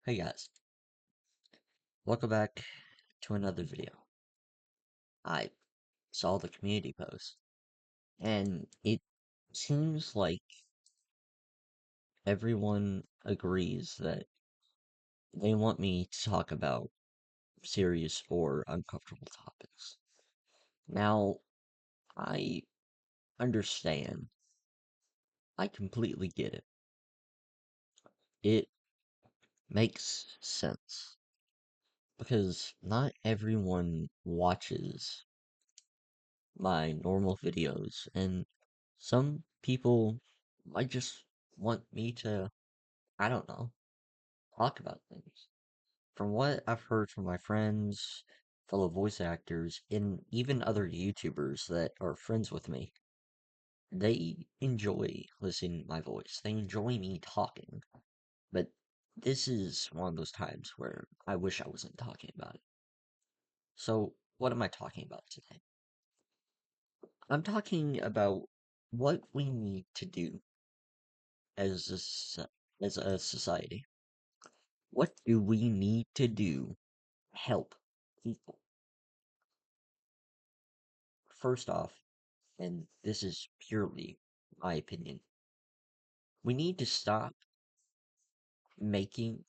Hey guys, welcome back to another video. I saw the community post, and it seems like everyone agrees that they want me to talk about serious or uncomfortable topics. Now, I understand. I completely get it. It makes sense because not everyone watches my normal videos, and some people might just want me to, I don't know, talk about things. From what I've heard from my friends, fellow voice actors, and even other YouTubers that are friends with me, they enjoy listening to my voice. They enjoy me talking. But this is one of those times where I wish I wasn't talking about it. So, what am I talking about today? I'm talking about what we need to do as as a society. What do we need to do to help people? First off, and this is purely my opinion, we need to stop making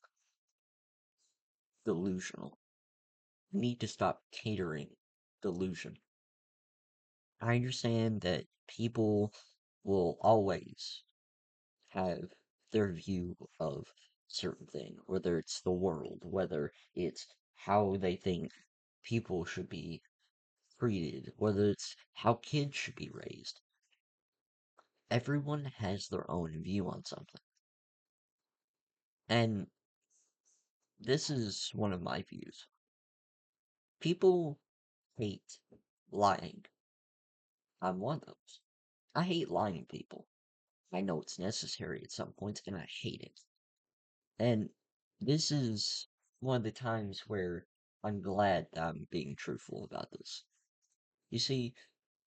delusional. We need to stop catering delusion. I understand that people will always have their view of certain thing, whether it's the world, whether it's how they think people should be treated, whether it's how kids should be raised. Everyone has their own view on something. And this is one of my views. People hate lying. I'm one of those. I hate lying to people. I know it's necessary at some points, and I hate it. And this is one of the times where I'm glad that I'm being truthful about this. You see,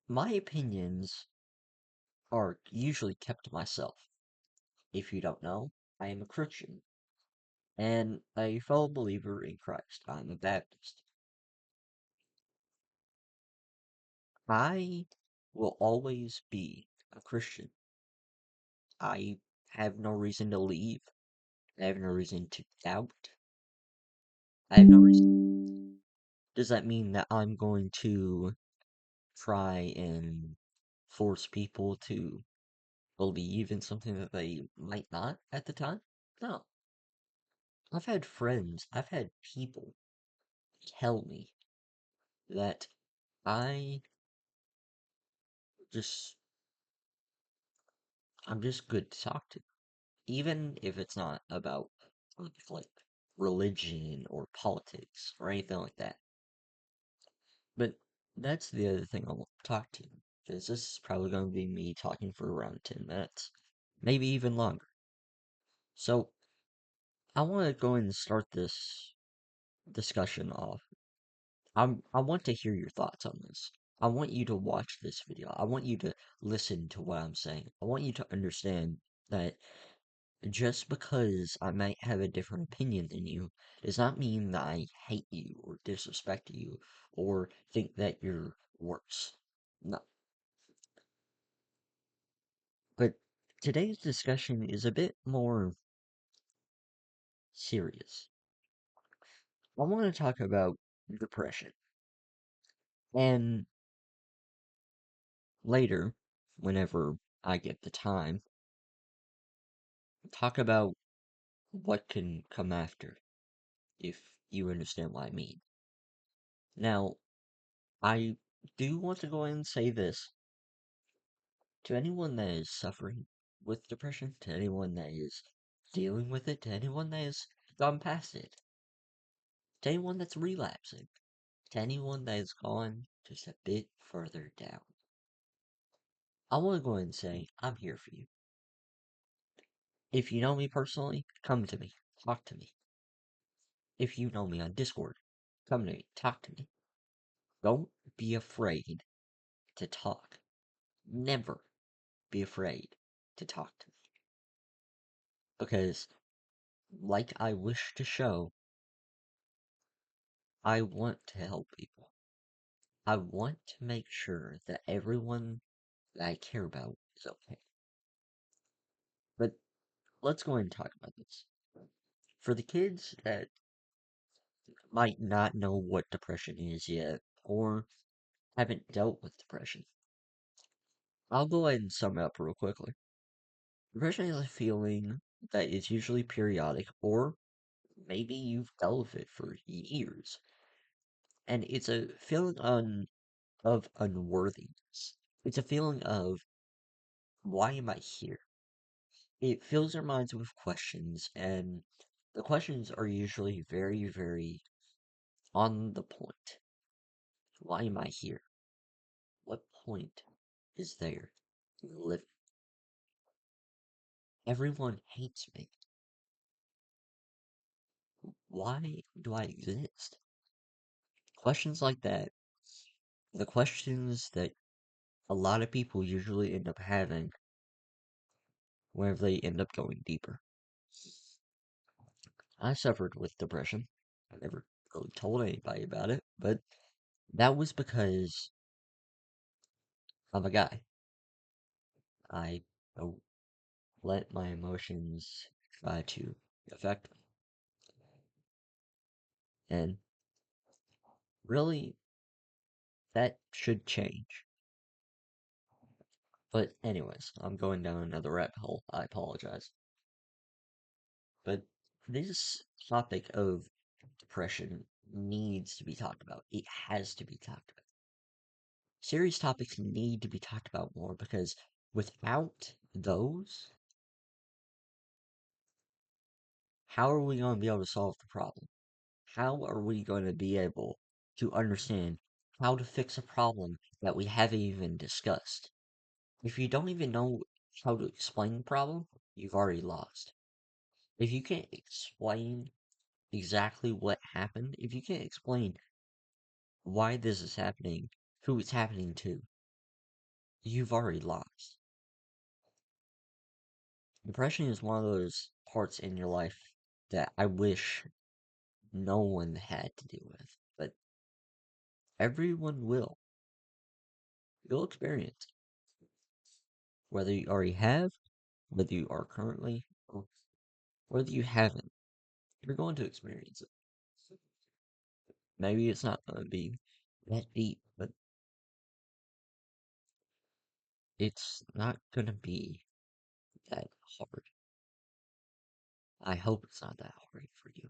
my opinions are usually kept to myself. If you don't know, I am a Christian and a fellow believer in Christ. I'm a Baptist. I will always be a Christian. I have no reason to leave. I have no reason to doubt. I have no reason. Does that mean that I'm going to try and force people to believe in something that they might not at the time? No. I've had friends, I've had people tell me that I just, I'm just good to talk to. Even if it's not about like religion or politics or anything like that. But that's the other thing I want to talk to. Because this is probably going to be me talking for around 10 minutes. Maybe even longer. So, I want to go and start this discussion off. I want to hear your thoughts on this. I want you to watch this video. I want you to listen to what I'm saying. I want you to understand that just because I might have a different opinion than you does not mean that I hate you or disrespect you or think that you're worse. No. But today's discussion is a bit more serious. I want to talk about depression. And later, whenever I get the time, talk about what can come after, if you understand what I mean. Now, I do want to go ahead and say this to anyone that is suffering with depression, to anyone that is dealing with it, to anyone that has gone past it, to anyone that's relapsing, to anyone that has gone just a bit further down. I want to go ahead and say, I'm here for you. If you know me personally, come to me, talk to me. If you know me on Discord, come to me, talk to me. Don't be afraid to talk. Never be afraid to talk to me. Because like I wish to show, I want to help people. I want to make sure that everyone that I care about is okay. But let's go ahead and talk about this. For the kids that might not know what depression is yet, or haven't dealt with depression, I'll go ahead and sum it up real quickly. Depression is a feeling that is usually periodic, or maybe you've dealt with it for years, and it's a feeling of unworthiness. It's a feeling of, why am I here? It fills our minds with questions, and the questions are usually very, very on the point. Why am I here? What point is there in living? Everyone hates me. Why do I exist? Questions like that, the questions that a lot of people usually end up having whenever they end up going deeper. I suffered with depression. I never really told anybody about it, but that was because I'm a guy. I don't let my emotions try to affect me. And really, that should change. But, anyways, I'm going down another rabbit hole. I apologize. But this topic of depression needs to be talked about. It has to be talked about. Serious topics need to be talked about more because without those, how are we going to be able to solve the problem? How are we going to be able to understand how to fix a problem that we haven't even discussed? If you don't even know how to explain the problem, you've already lost. If you can't explain exactly what happened, if you can't explain why this is happening, who it's happening to, you've already lost. Depression is one of those parts in your life that I wish no one had to deal with, but everyone will. You'll experience it. Whether you already have, whether you are currently, or whether you haven't, you're going to experience it. Maybe it's not going to be that deep, but it's not going to be that hard. I hope it's not that hard for you.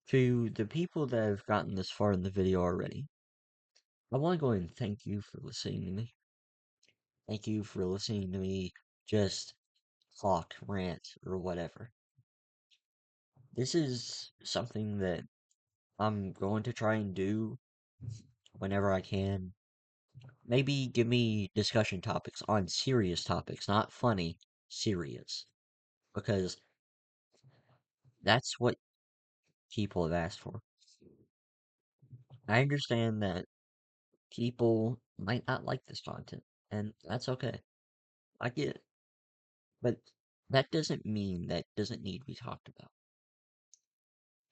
To the people that have gotten this far in the video already, I want to go ahead and thank you for listening to me. Thank you for listening to me just talk, rant, or whatever. This is something that I'm going to try and do whenever I can. Maybe give me discussion topics on serious topics, not funny, serious. Because that's what people have asked for. I understand that people might not like this content, and that's okay. I get it. But that doesn't mean that doesn't need to be talked about.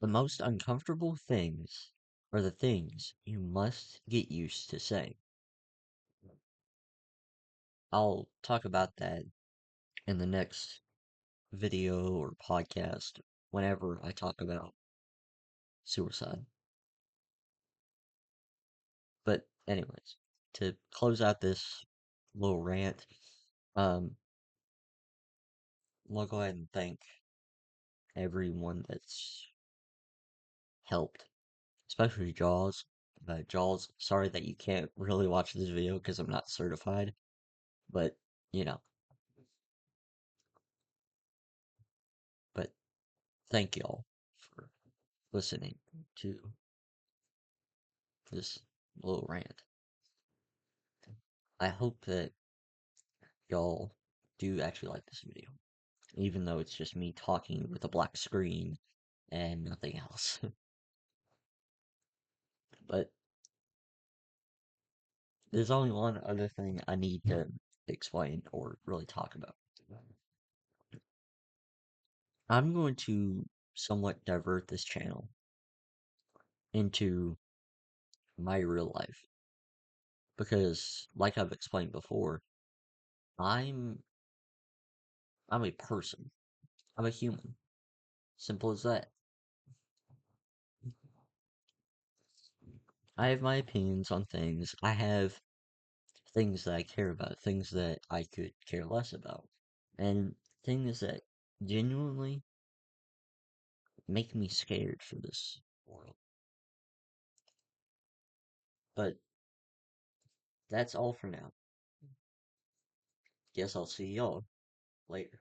The most uncomfortable things are the things you must get used to saying. I'll talk about that in the next video or podcast whenever I talk about suicide. But anyways, to close out this little rant, um, we'll go ahead and thank everyone that's helped, especially Jaws. Jaws, sorry that you can't really watch this video because I'm not certified, but you know, but thank y'all for listening to this little rant. I hope that y'all do actually like this video, even though it's just me talking with a black screen and nothing else. But there's only one other thing I need to explain or really talk about. I'm going to somewhat divert this channel into my real life because, like I've explained before, I'm I'm a person. I'm a human. Simple as that. I have my opinions on things. I have things that I care about, things that I could care less about, and things that genuinely make me scared for this world. But that's all for now. Guess I'll see y'all later.